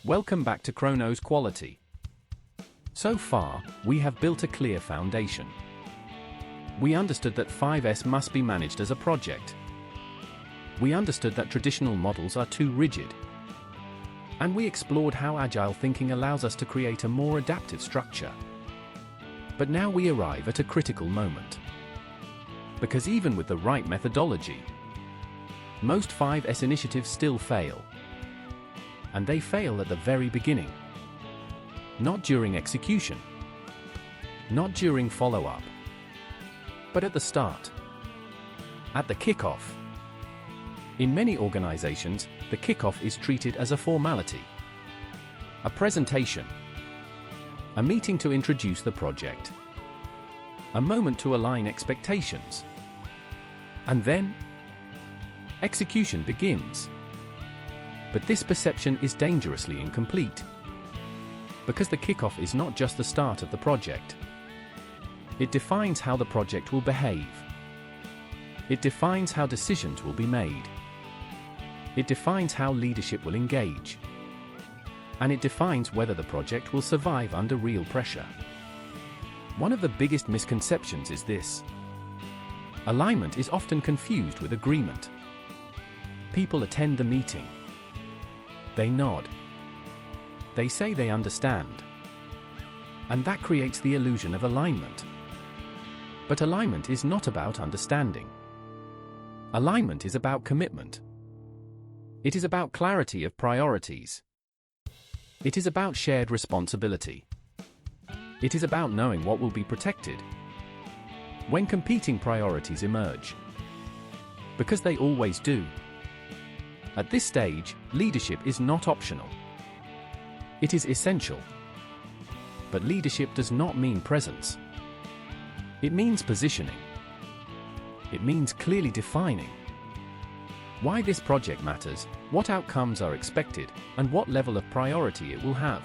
Welcome back to Chronos Quality. So far, we have built a clear foundation. We understood that 5S must be managed as a project. We understood that traditional models are too rigid. And we explored how agile thinking allows us to create a more adaptive structure. But now we arrive at a critical moment. Because even with the right methodology, most 5S initiatives still fail. And they fail at the very beginning. Not during execution. Not during follow-up. But at the start. At the kickoff. In many organizations, the kickoff is treated as a formality. A presentation. A meeting to introduce the project. A moment to align expectations. And then, execution begins. But this perception is dangerously incomplete. Because the kickoff is not just the start of the project. It defines how the project will behave. It defines how decisions will be made. It defines how leadership will engage. And it defines whether the project will survive under real pressure. One of the biggest misconceptions is this. Alignment is often confused with agreement. People attend the meeting. They nod. They say they understand. And that creates the illusion of alignment. But alignment is not about understanding. Alignment is about commitment. It is about clarity of priorities. It is about shared responsibility. It is about knowing what will be protected when competing priorities emerge. Because they always do. At this stage, leadership is not optional. It is essential. But leadership does not mean presence. It means positioning. It means clearly defining why this project matters, what outcomes are expected, and what level of priority it will have.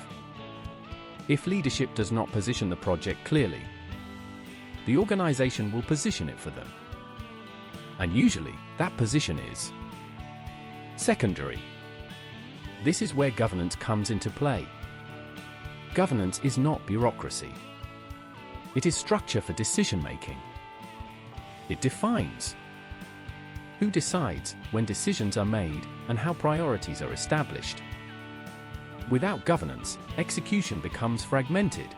If leadership does not position the project clearly, the organization will position it for them. And usually, that position is secondary. This is where governance comes into play. Governance is not bureaucracy. It is structure for decision-making. It defines who decides, when decisions are made, and how priorities are established. Without governance, execution becomes fragmented.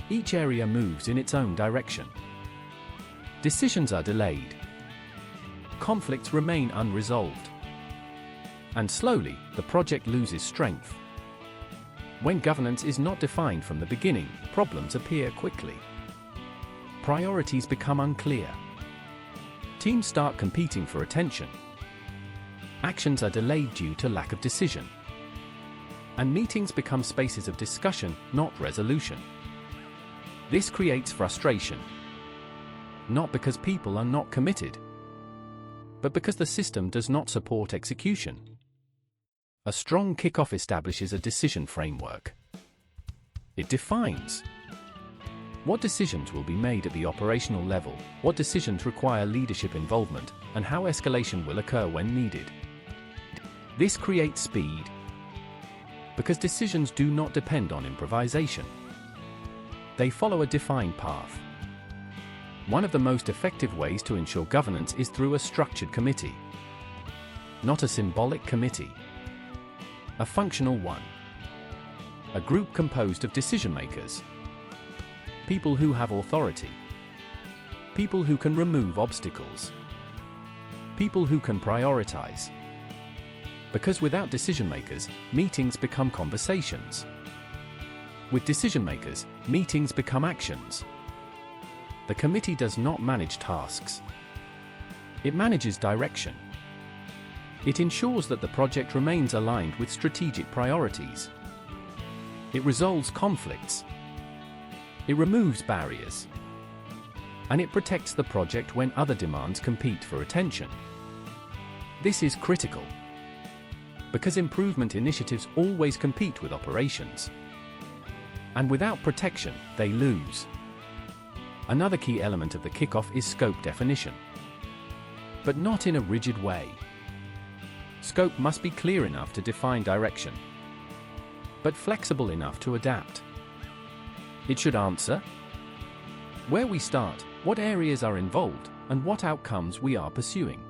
Each area moves in its own direction. Decisions are delayed. Conflicts remain unresolved. And slowly, the project loses strength. When governance is not defined from the beginning, problems appear quickly. Priorities become unclear. Teams start competing for attention. Actions are delayed due to lack of decision. And meetings become spaces of discussion, not resolution. This creates frustration. Not because people are not committed, but because the system does not support execution. A strong kickoff establishes a decision framework. It defines what decisions will be made at the operational level, what decisions require leadership involvement, and how escalation will occur when needed. This creates speed, because decisions do not depend on improvisation. They follow a defined path. One of the most effective ways to ensure governance is through a structured committee. Not a symbolic committee. A functional one. A group composed of decision-makers. People who have authority. People who can remove obstacles. People who can prioritize. Because without decision-makers, meetings become conversations. With decision-makers, meetings become actions. The committee does not manage tasks. It manages direction. It ensures that the project remains aligned with strategic priorities. It resolves conflicts. It removes barriers. And it protects the project when other demands compete for attention. This is critical. Because improvement initiatives always compete with operations. And without protection, they lose. Another key element of the kickoff is scope definition. But not in a rigid way. Scope must be clear enough to define direction. but flexible enough to adapt. It should answer where we start, what areas are involved, and what outcomes we are pursuing.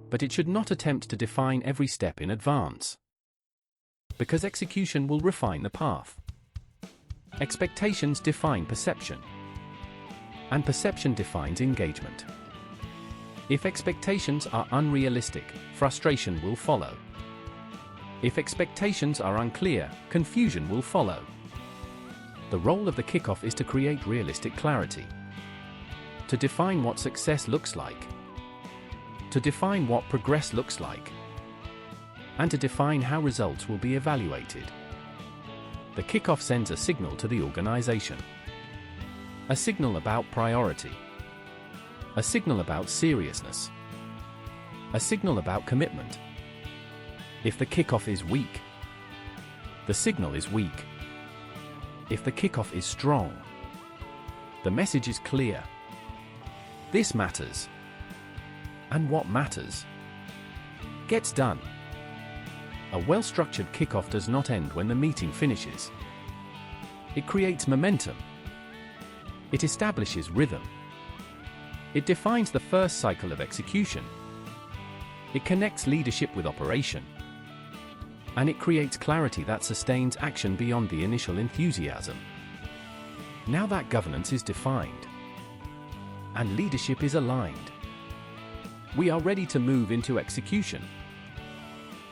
But it should not attempt to define every step in advance, because execution will refine the path. Expectations define perception, and perception defines engagement. If expectations are unrealistic, frustration will follow. If expectations are unclear, confusion will follow. The role of the kickoff is to create realistic clarity, to define what success looks like, to define what progress looks like, and to define how results will be evaluated. The kickoff sends a signal to the organization. A signal about priority. A signal about seriousness. A signal about commitment. If the kickoff is weak, the signal is weak. If the kickoff is strong, the message is clear. This matters. And what matters gets done. A well-structured kickoff does not end when the meeting finishes. It creates momentum. It establishes rhythm. It defines the first cycle of execution. It connects leadership with operation. And it creates clarity that sustains action beyond the initial enthusiasm. Now that governance is defined, and leadership is aligned, we are ready to move into execution.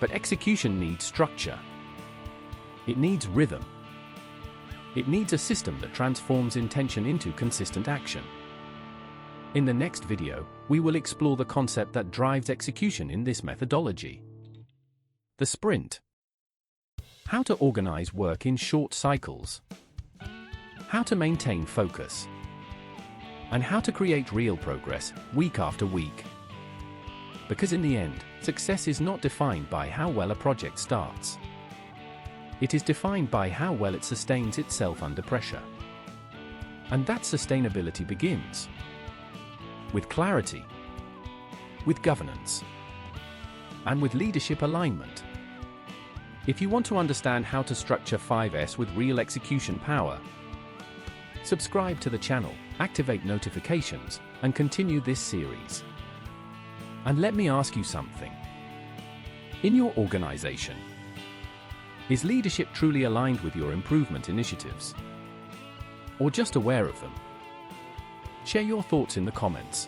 But execution needs structure. It needs rhythm. It needs a system that transforms intention into consistent action. In the next video, we will explore the concept that drives execution in this methodology: the sprint. How to organize work in short cycles. How to maintain focus. And how to create real progress, week after week. Because in the end, success is not defined by how well a project starts. It is defined by how well it sustains itself under pressure. And that sustainability begins with clarity, with governance, and with leadership alignment. If you want to understand how to structure 5S with real execution power, subscribe to the channel, activate notifications, and continue this series. And let me ask you something. In your organization, is leadership truly aligned with your improvement initiatives? Or just aware of them? Share your thoughts in the comments.